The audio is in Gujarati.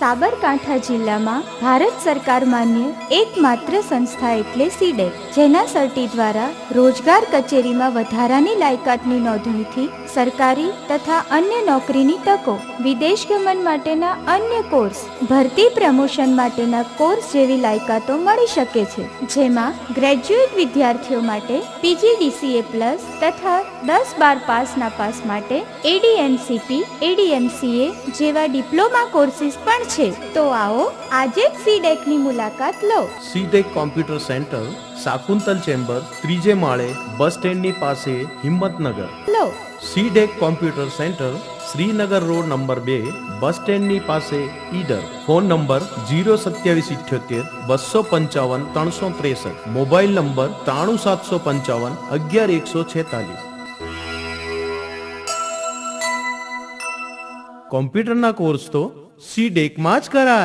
સાબરકાંઠા જિલ્લામાં ભારત સરકાર માન્ય એકમાત્ર સંસ્થા એટલે સીડેક, જેના સર્ટી દ્વારા રોજગાર કચેરીમાં વધારાની લાયકાતની નોંધણીથી સરકારી તથા અન્ય નોકરીની તકો, વિદેશ ગમન માટેના અન્ય કોર્સ, ભરતી પ્રમોશન માટેના કોર્સ જેવી લાયકાતો મળી શકે છે, જેમાં ગ્રેજ્યુએટ વિદ્યાર્થીઓ માટે PGDCA+ તથા 10-12 પાસના પાસ માટે ADMCP, ADMCA જેવા ડિપ્લોમા કોર્સીસ પણ છે. તો આવો આજે જ સીડેકની મુલાકાત લો. CDAC computer centre, Shakuntal chamber, ત્રીજે માળે, બસ સ્ટેન્ડની પાસે, હિંમતનગર. લો CDAC computer centre, Srinagar road number 2, bus સ્ટેન્ડની પાસે, Idar. Phone number 02778 255 363. Mobile number 93755 11146. કોમ્પ્યુટરના કોર્સ તો સીડેકમાં જ કરાય.